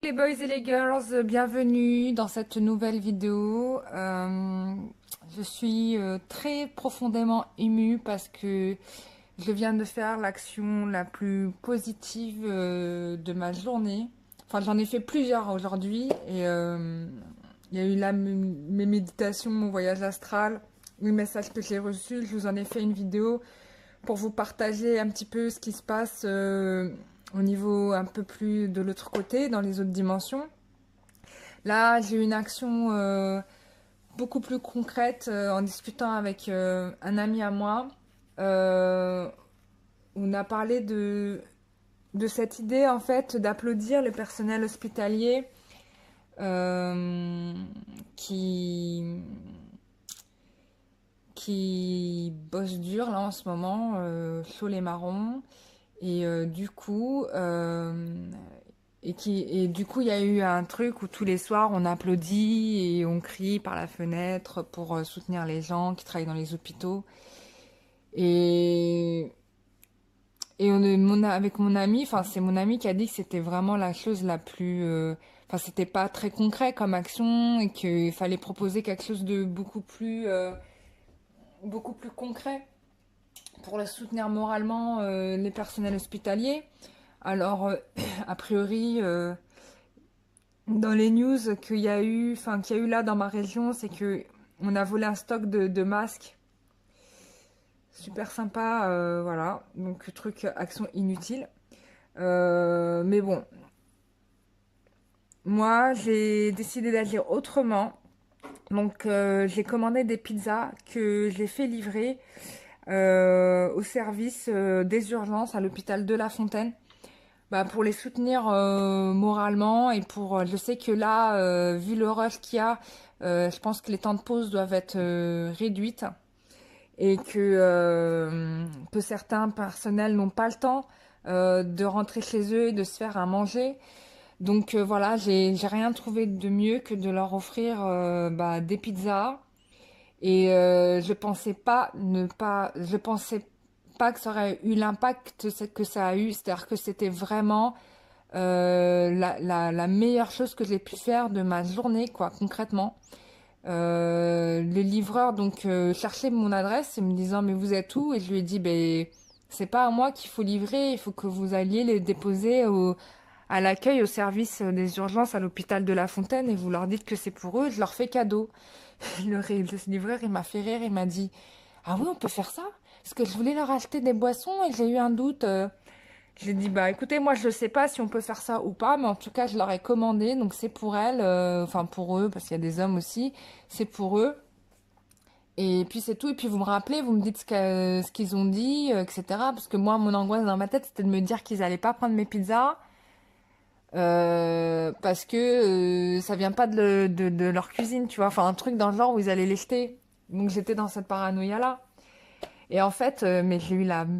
Les boys et les girls, bienvenue dans cette nouvelle vidéo. Je suis très profondément émue parce que je viens de faire l'action la plus positive de ma journée. Enfin, j'en ai fait plusieurs aujourd'hui et il y a eu là mes méditations, mon voyage astral, les messages que j'ai reçus. Je vous en ai fait une vidéo pour vous partager un petit peu ce qui se passe au niveau un peu plus de l'autre côté, dans les autres dimensions. Là, j'ai eu une action beaucoup plus concrète en discutant avec un ami à moi. Euh, on a parlé de cette idée en fait d'applaudir le personnel hospitalier euh, qui, qui bosse dur là en ce moment, chaud les marrons. Et du coup, il y a eu un truc où tous les soirs, on applaudit et on crie par la fenêtre pour soutenir les gens qui travaillent dans les hôpitaux. Et, avec mon ami, enfin, c'est mon ami qui a dit que c'était vraiment la chose la plus, enfin, c'était pas très concret comme action et qu'il fallait proposer quelque chose de beaucoup plus concret pour le soutenir moralement les personnels hospitaliers. Alors, a priori, dans les news qu'il y a eu là dans ma région, c'est que on a volé un stock de masques. Super sympa, voilà. Donc, truc, action inutile. Mais bon, moi, j'ai décidé d'agir autrement. Donc, j'ai commandé des pizzas que j'ai fait livrer au service des urgences à l'hôpital de La Fontaine. Bah, pour les soutenir moralement et je sais que là, vu le rush qu'il y a, je pense que les temps de pause doivent être réduites et que certains personnels n'ont pas le temps de rentrer chez eux et de se faire à manger. Donc voilà, j'ai rien trouvé de mieux que de leur offrir des pizzas et je pensais pas que ça aurait eu l'impact que ça a eu, c'est-à-dire que c'était vraiment la meilleure chose que j'ai pu faire de ma journée, quoi, concrètement. Le livreur, donc, cherchait mon adresse et me disant, mais vous êtes où? Et je lui ai dit, ben, c'est pas à moi qu'il faut livrer, il faut que vous alliez les déposer à l'accueil, au service des urgences à l'hôpital de La Fontaine et vous leur dites que c'est pour eux, je leur fais cadeau. Le livreur, il m'a fait rire, il m'a dit, ah oui, on peut faire ça? Parce que je voulais leur acheter des boissons et j'ai eu un doute. J'ai dit, bah écoutez, moi je ne sais pas si on peut faire ça ou pas, mais en tout cas je leur ai commandé, donc c'est pour elles, enfin pour eux, parce qu'il y a des hommes aussi, c'est pour eux. Et puis c'est tout, et puis vous me rappelez, vous me dites ce qu'ils ont dit, etc. Parce que moi, mon angoisse dans ma tête, c'était de me dire qu'ils allaient pas prendre mes pizzas, parce que ça vient pas de leur cuisine, tu vois, enfin un truc dans le genre où ils allaient les jeter. Donc j'étais dans cette paranoïa-là. Et en fait, mais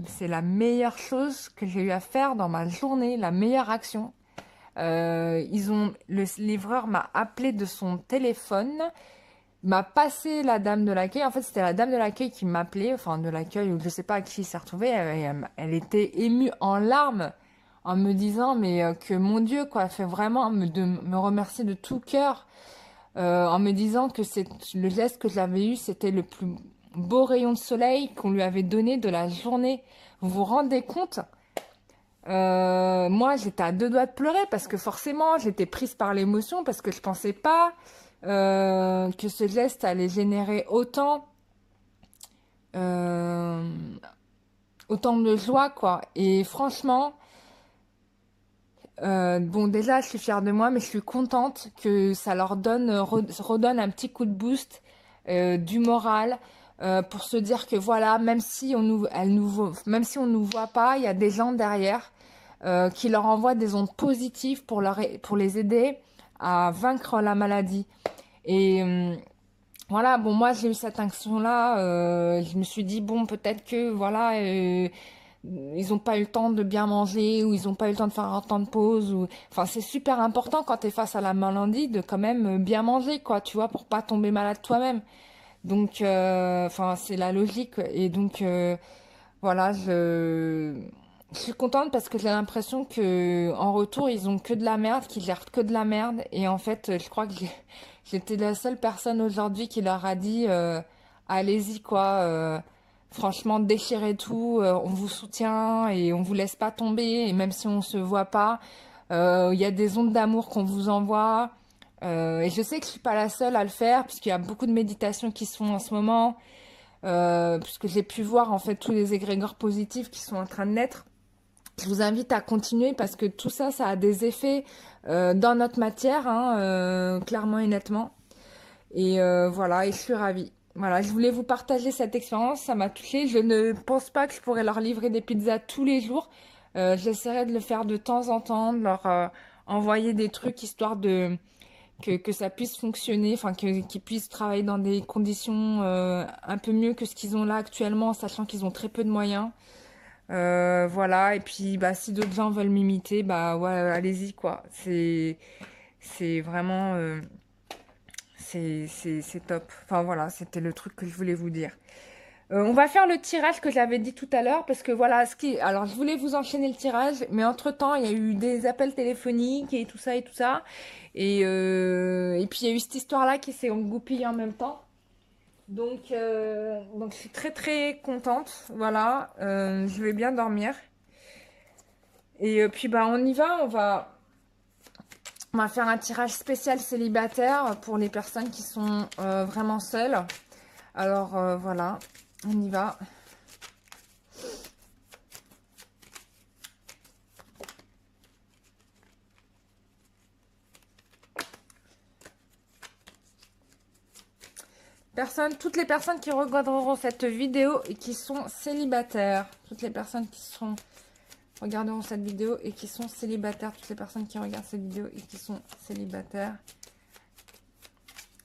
c'est la meilleure chose que j'ai eu à faire dans ma journée, la meilleure action. Le livreur m'a appelé de son téléphone, m'a passé la dame de l'accueil. En fait, c'était la dame de l'accueil qui m'appelait, enfin de l'accueil, ou je sais pas à qui il s'est retrouvé. Elle était émue en larmes en me disant, mais que mon Dieu, quoi, fait vraiment de me remercier de tout cœur, en me disant que c'est le geste que j'avais eu, c'était le plus beau rayon de soleil qu'on lui avait donné de la journée. Vous vous rendez compte? Moi, j'étais à deux doigts de pleurer parce que forcément, j'étais prise par l'émotion parce que je pensais pas que ce geste allait générer euh, autant de joie, quoi. Et franchement, bon, déjà, je suis fière de moi, mais je suis contente que ça leur redonne un petit coup de boost, du moral, pour se dire que voilà, même si on nous voit pas, il y a des gens derrière qui leur envoient des ondes positives pour les aider à vaincre la maladie. Et voilà, bon, moi j'ai eu cette action-là, je me suis dit, bon, peut-être que voilà, ils n'ont pas eu le temps de bien manger ou ils n'ont pas eu le temps de faire un temps de pause. Enfin, c'est super important quand tu es face à la maladie de quand même bien manger, quoi, tu vois, pour pas tomber malade toi-même. Donc, enfin, c'est la logique. Et donc, voilà, Je suis contente parce que j'ai l'impression que en retour, ils ont que de la merde, qu'ils gèrent que de la merde. Et en fait, je crois que j'étais la seule personne aujourd'hui qui leur a dit allez-y quoi, franchement déchirez tout, on vous soutient et on vous laisse pas tomber. Et même si on se voit pas, il y a des ondes d'amour qu'on vous envoie. Et je sais que je suis pas la seule à le faire puisqu'il y a beaucoup de méditations qui se font en ce moment, puisque j'ai pu voir en fait tous les égrégores positifs qui sont en train de naître. Je vous invite à continuer parce que tout ça, ça a des effets dans notre matière, hein, clairement et nettement. Et voilà, et je suis ravie. Voilà, je voulais vous partager cette expérience, ça m'a touchée. Je ne pense pas que je pourrais leur livrer des pizzas tous les jours. J'essaierai de le faire de temps en temps, de leur envoyer des trucs histoire de que ça puisse fonctionner, enfin qu'ils puissent travailler dans des conditions un peu mieux que ce qu'ils ont là actuellement, sachant qu'ils ont très peu de moyens. Voilà, et puis bah, si d'autres gens veulent m'imiter, bah ouais, allez-y quoi. C'est vraiment c'est top. Enfin voilà, c'était le truc que je voulais vous dire. On va faire le tirage que j'avais dit tout à l'heure parce que voilà ce qui. Alors je voulais vous enchaîner le tirage, mais entre-temps il y a eu des appels téléphoniques et tout ça et tout ça. Et puis il y a eu cette histoire-là qui s'est engoupillée en même temps. Donc je suis très très contente. Voilà, je vais bien dormir. Et puis bah on y va, on va faire un tirage spécial célibataire pour les personnes qui sont vraiment seules. Alors voilà, on y va. Toutes les personnes qui regarderont cette vidéo et qui sont célibataires. Toutes les personnes qui regarderont cette vidéo et qui sont célibataires. Toutes les personnes qui regardent cette vidéo et qui sont célibataires.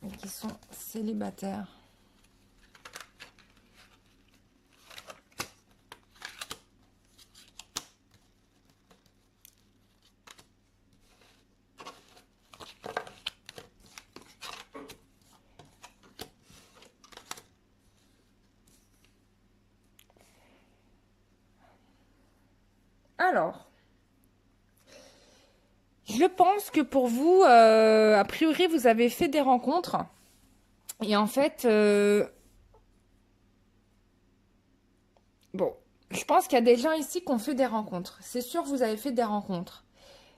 Et qui sont célibataires. Alors, je pense que pour vous, a priori, vous avez fait des rencontres. Et en fait, bon, je pense qu'il y a des gens ici qui ont fait des rencontres. C'est sûr, vous avez fait des rencontres.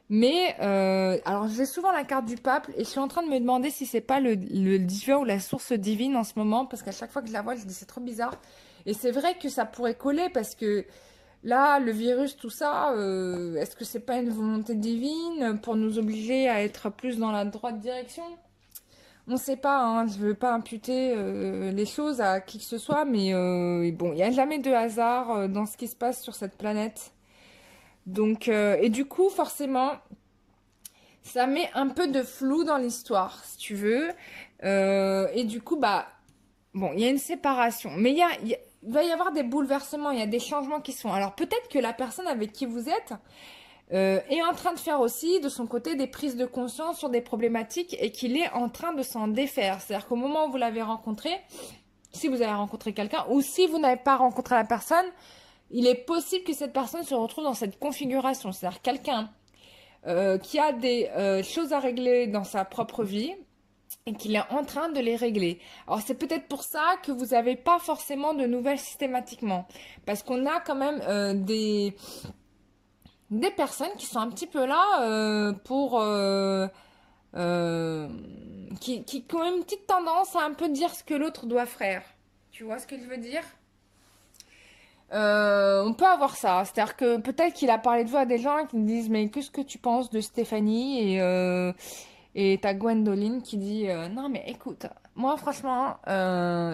Mais, alors j'ai souvent la carte du pape et je suis en train de me demander si c'est pas le divin ou la source divine en ce moment, parce qu'à chaque fois que je la vois, je dis c'est trop bizarre. Et c'est vrai que ça pourrait coller parce que là, le virus, tout ça, est-ce que c'est pas une volonté divine pour nous obliger à être plus dans la droite direction? On ne sait pas, hein, je veux pas imputer les choses à qui que ce soit, mais bon, il n'y a jamais de hasard dans ce qui se passe sur cette planète. Donc, et du coup, forcément, ça met un peu de flou dans l'histoire, si tu veux. Et du coup, bah, bon, il y a une séparation. Mais il va y avoir des bouleversements, il y a des changements qui sont. Alors, peut-être que la personne avec qui vous êtes est en train de faire aussi, de son côté, des prises de conscience sur des problématiques et qu'il est en train de s'en défaire. C'est-à-dire qu'au moment où vous l'avez rencontré, si vous avez rencontré quelqu'un, ou si vous n'avez pas rencontré la personne, il est possible que cette personne se retrouve dans cette configuration. C'est-à-dire quelqu'un qui a des choses à régler dans sa propre vie et qu'il est en train de les régler. Alors c'est peut-être pour ça que vous n'avez pas forcément de nouvelles systématiquement. Parce qu'on a quand même des personnes qui sont un petit peu là qui ont une petite tendance à un peu dire ce que l'autre doit faire. Tu vois ce que je veux dire? On peut avoir ça, c'est-à-dire que peut-être qu'il a parlé de vous à des gens qui me disent mais qu'est-ce que tu penses de Stéphanie et t'as Gwendoline qui dit non mais écoute, moi franchement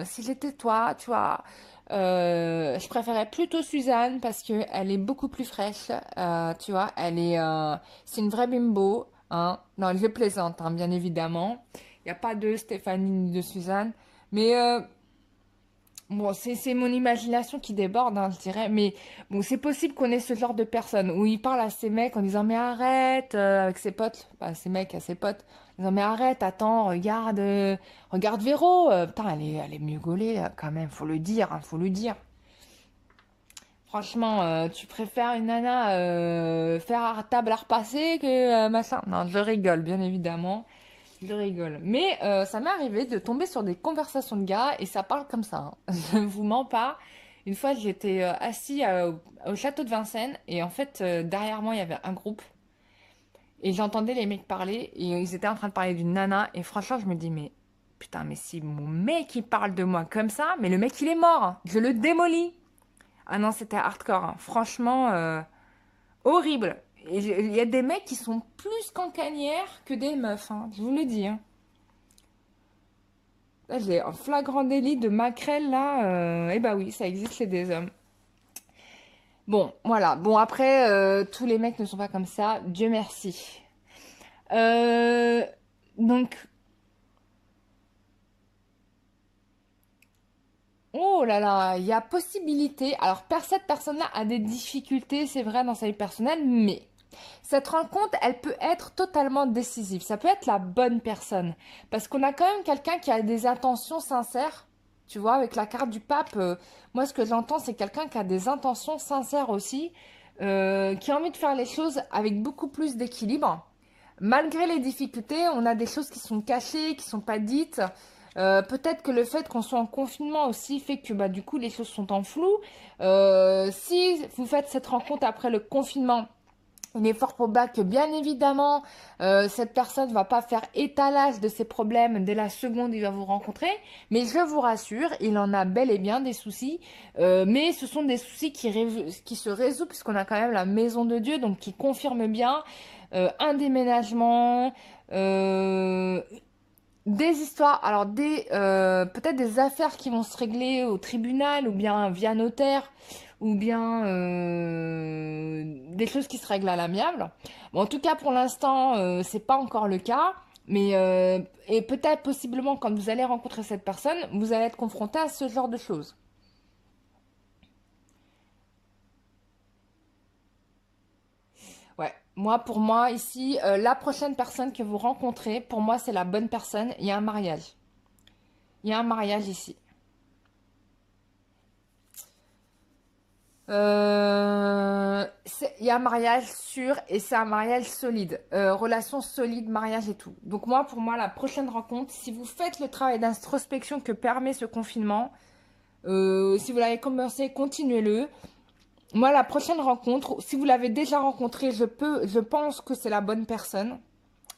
si j'étais toi, tu vois, je préférais plutôt Suzanne parce que elle est beaucoup plus fraîche, tu vois, c'est une vraie bimbo, hein. Non, je plaisante, hein, bien évidemment. Il n'y a pas de Stéphanie ni de Suzanne, mais bon, c'est mon imagination qui déborde, hein, je dirais. Mais bon, c'est possible qu'on ait ce genre de personne où il parle à ses mecs en disant mais arrête avec ses potes, pas ses mecs à ses potes, en disant mais arrête, attends, regarde Véro, putain, elle est mieux gaulée quand même, faut le dire, hein, faut le dire. Franchement, tu préfères une nana faire à table à repasser que machin. Non, je rigole, bien évidemment. Je rigole. Mais ça m'est arrivé de tomber sur des conversations de gars et ça parle comme ça, hein. Je ne vous mens pas. Une fois, j'étais assis au château de Vincennes et en fait, derrière moi, il y avait un groupe et j'entendais les mecs parler et ils étaient en train de parler d'une nana et franchement, je me dis, mais putain, mais si mon mec il parle de moi comme ça, mais le mec il est mort, hein. Je le démolis. Ah non, c'était hardcore, hein. Franchement, horrible. Et il y a des mecs qui sont plus cancanières que des meufs, hein. Je vous le dis, hein. Là, j'ai un flagrant délit de maquerelle, là. Eh bah oui, ça existe chez des hommes. Bon, voilà. Bon, après, tous les mecs ne sont pas comme ça. Dieu merci. Euh, donc, oh là là, il y a possibilité. Alors, cette personne-là a des difficultés, c'est vrai, dans sa vie personnelle, mais cette rencontre, elle peut être totalement décisive. Ça peut être la bonne personne. Parce qu'on a quand même quelqu'un qui a des intentions sincères. Tu vois, avec la carte du pape, moi, ce que j'entends, c'est quelqu'un qui a des intentions sincères aussi, qui a envie de faire les choses avec beaucoup plus d'équilibre. Malgré les difficultés, on a des choses qui sont cachées, qui sont pas dites. Peut-être que le fait qu'on soit en confinement aussi fait que bah, du coup les choses sont en flou. Si vous faites cette rencontre après le confinement, il est fort probable que bien évidemment cette personne ne va pas faire étalage de ses problèmes dès la seconde où il va vous rencontrer. Mais je vous rassure, il en a bel et bien des soucis. Mais ce sont des soucis qui se résolvent puisqu'on a quand même la maison de Dieu, donc qui confirme bien un déménagement, des histoires, alors peut-être des affaires qui vont se régler au tribunal ou bien via notaire ou bien des choses qui se règlent à l'amiable. Bon, en tout cas, pour l'instant, c'est pas encore le cas. Mais et peut-être possiblement quand vous allez rencontrer cette personne, vous allez être confronté à ce genre de choses. Ouais, moi pour moi ici, la prochaine personne que vous rencontrez, pour moi c'est la bonne personne. Il y a un mariage. Il y a un mariage ici. Il y a un mariage sûr et c'est un mariage solide. Relation solide, mariage et tout. Donc moi, pour moi, la prochaine rencontre, si vous faites le travail d'introspection que permet ce confinement, si vous l'avez commencé, continuez-le. Moi, la prochaine rencontre, si vous l'avez déjà rencontré, je pense que c'est la bonne personne.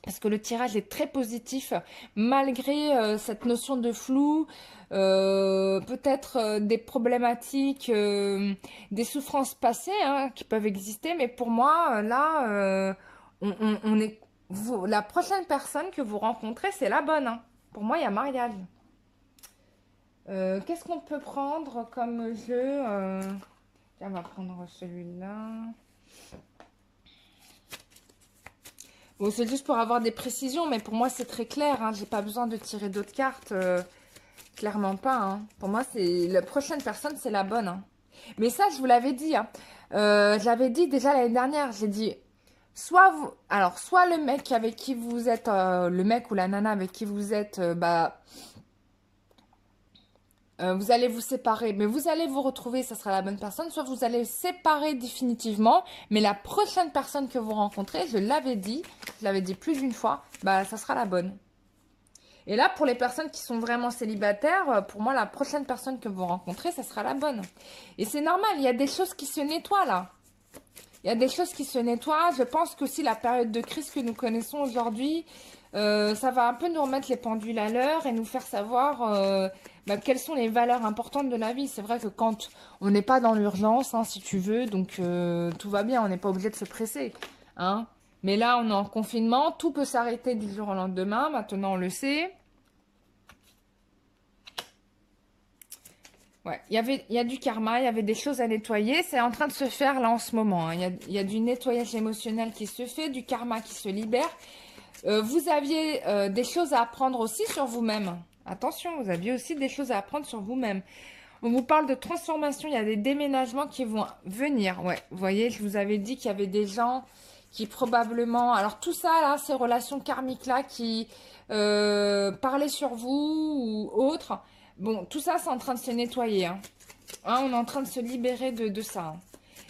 Parce que le tirage est très positif, malgré cette notion de flou, peut-être des problématiques, des souffrances passées hein, qui peuvent exister. Mais pour moi, là, on est, la prochaine personne que vous rencontrez, c'est la bonne, hein. Pour moi, il y a mariage. Qu'est-ce qu'on peut prendre comme jeu tiens, on va prendre celui-là. Bon, c'est juste pour avoir des précisions, mais pour moi, c'est très clair. Hein. J'ai pas besoin de tirer d'autres cartes. Clairement pas. Hein. Pour moi, c'est la prochaine personne, c'est la bonne. Hein. Mais ça, je vous l'avais dit. Hein. J'avais dit déjà l'année dernière. J'ai dit, soit vous, alors, soit le mec avec qui vous êtes, le mec ou la nana avec qui vous êtes, bah, vous allez vous séparer, mais vous allez vous retrouver, ça sera la bonne personne. Soit vous allez séparer définitivement, mais la prochaine personne que vous rencontrez, je l'avais dit plus d'une fois, bah ça sera la bonne. Et là, pour les personnes qui sont vraiment célibataires, pour moi, la prochaine personne que vous rencontrez, ça sera la bonne. Et c'est normal, il y a des choses qui se nettoient là. Il y a des choses qui se nettoient. Je pense qu'aussi la période de crise que nous connaissons aujourd'hui, ça va un peu nous remettre les pendules à l'heure et nous faire savoir bah, quelles sont les valeurs importantes de la vie. C'est vrai que quand on n'est pas dans l'urgence, hein, si tu veux, donc tout va bien, on n'est pas obligé de se presser. Hein. Mais là, on est en confinement, tout peut s'arrêter du jour au lendemain, maintenant on le sait. Ouais, il y a du karma, il y avait des choses à nettoyer. C'est en train de se faire là en ce moment. Hein. Il y a du nettoyage émotionnel qui se fait, du karma qui se libère. Vous aviez des choses à apprendre aussi sur vous-même. Attention, vous aviez aussi des choses à apprendre sur vous-même. On vous parle de transformation, il y a des déménagements qui vont venir. Ouais, vous voyez, je vous avais dit qu'il y avait des gens qui probablement... Alors tout ça, là, ces relations karmiques-là qui parlaient sur vous ou autres. Bon, tout ça, c'est en train de se nettoyer. Hein. Hein, on est en train de se libérer de ça. Hein.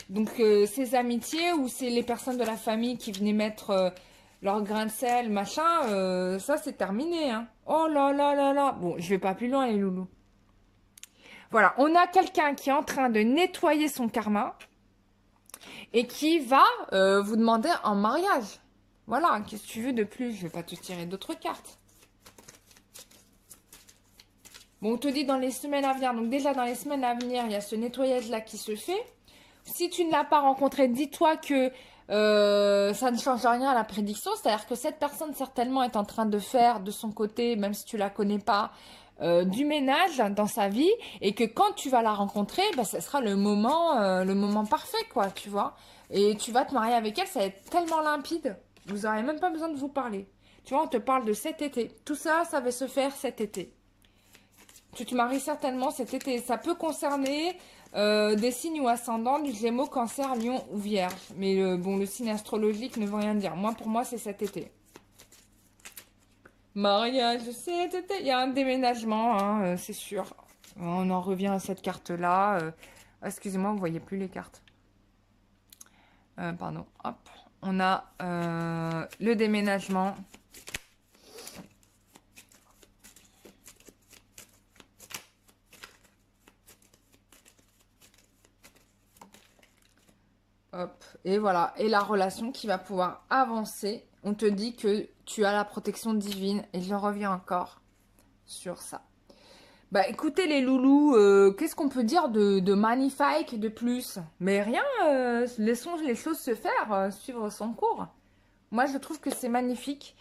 Donc, ces amitiés ou c'est les personnes de la famille qui venaient mettre leur grain de sel, machin, ça, c'est terminé. Hein. Oh là là là là. Bon, je vais pas plus loin, les loulous. Voilà, on a quelqu'un qui est en train de nettoyer son karma et qui va vous demander en mariage. Voilà, qu'est-ce que tu veux de plus? Je vais pas te tirer d'autres cartes. Bon, on te dit dans les semaines à venir. Donc déjà, dans les semaines à venir, il y a ce nettoyage-là qui se fait. Si tu ne l'as pas rencontré, dis-toi que ça ne change rien à la prédiction. C'est-à-dire que cette personne, certainement, est en train de faire de son côté, même si tu la connais pas, du ménage dans sa vie. Et que quand tu vas la rencontrer, bah, ce sera le moment parfait, quoi, tu vois. Et tu vas te marier avec elle, ça va être tellement limpide. Vous n'aurez même pas besoin de vous parler. Tu vois, on te parle de cet été. Tout ça, ça va se faire cet été. Tu te maries certainement cet été. Ça peut concerner des signes ou ascendants du Gémeaux, Cancer, Lion ou Vierge. Mais bon, le signe astrologique ne veut rien dire. Moi, pour moi, c'est cet été. Mariage cet été. Il y a un déménagement, hein, c'est sûr. On en revient à cette carte-là. Excusez-moi, vous ne voyez plus les cartes. Pardon. Hop. On a le déménagement. Hop, et voilà. Et la relation qui va pouvoir avancer. On te dit que tu as la protection divine. Et je reviens encore sur ça. Bah écoutez les loulous, qu'est-ce qu'on peut dire de magnifique de plus? Mais rien, laissons les choses se faire, suivre son cours. Moi je trouve que c'est magnifique.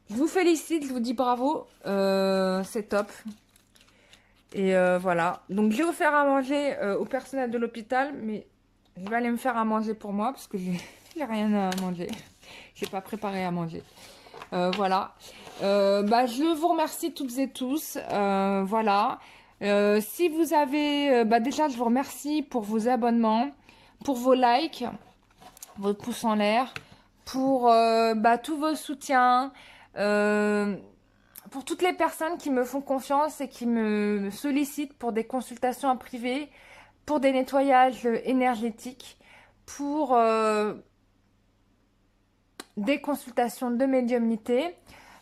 Je vous félicite, je vous dis bravo, c'est top. Et voilà, donc j'ai offert à manger au personnel de l'hôpital, mais je vais aller me faire à manger pour moi parce que j'ai rien à manger. J'ai pas préparé à manger. Voilà. Bah, je vous remercie toutes et tous. Voilà. Si vous avez... bah, déjà, je vous remercie pour vos abonnements, pour vos likes, vos pouces en l'air, pour bah, tous vos soutiens, pour toutes les personnes qui me font confiance et qui me sollicitent pour des consultations en privé, pour des nettoyages énergétiques, pour des consultations de médiumnité.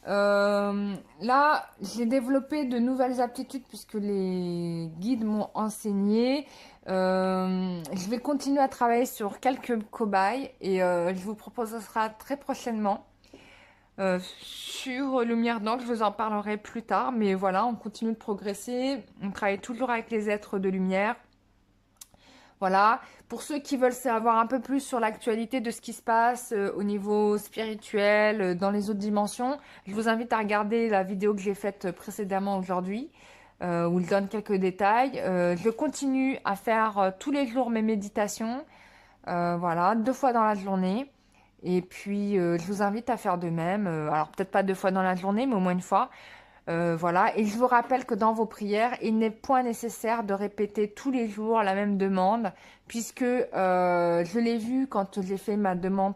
Là, j'ai développé de nouvelles aptitudes puisque les guides m'ont enseigné. Je vais continuer à travailler sur quelques cobayes et je vous proposera très prochainement sur Lumière d'Ancre. Je vous en parlerai plus tard, mais voilà, on continue de progresser. On travaille toujours avec les êtres de lumière. Voilà, pour ceux qui veulent savoir un peu plus sur l'actualité de ce qui se passe au niveau spirituel, dans les autres dimensions, je vous invite à regarder la vidéo que j'ai faite précédemment aujourd'hui, où je donne quelques détails. Je continue à faire tous les jours mes méditations, voilà, 2 fois dans la journée. Et puis, je vous invite à faire de même. Alors, peut-être pas 2 fois dans la journée, mais au moins 1 fois. Voilà, et je vous rappelle que dans vos prières, il n'est point nécessaire de répéter tous les jours la même demande, puisque je l'ai vu quand j'ai fait ma demande,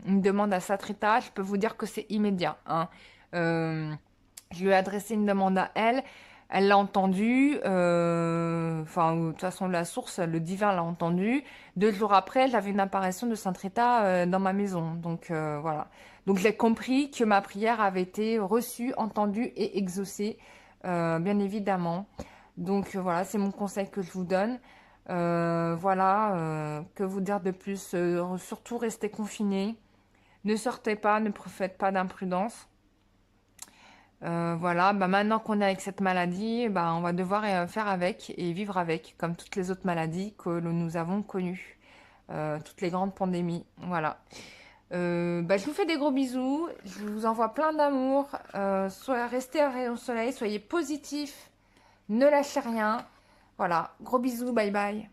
une demande à Satrita, je peux vous dire que c'est immédiat. Hein. Je lui ai adressé une demande à elle, elle l'a entendu, enfin, de toute façon, la source, le divin l'a entendu. 2 jours après, j'avais une apparition de Sainte Rita dans ma maison, donc voilà. Donc j'ai compris que ma prière avait été reçue, entendue et exaucée, bien évidemment. Donc voilà, c'est mon conseil que je vous donne. Voilà, que vous dire de plus? Surtout restez confinés. Ne sortez pas, ne faites pas d'imprudence. Voilà, bah maintenant qu'on est avec cette maladie, bah on va devoir faire avec et vivre avec, comme toutes les autres maladies que nous avons connues. Toutes les grandes pandémies, voilà. Bah, je vous fais des gros bisous, je vous envoie plein d'amour, restez à rayon soleil, soyez positifs, ne lâchez rien. Voilà, gros bisous, bye bye.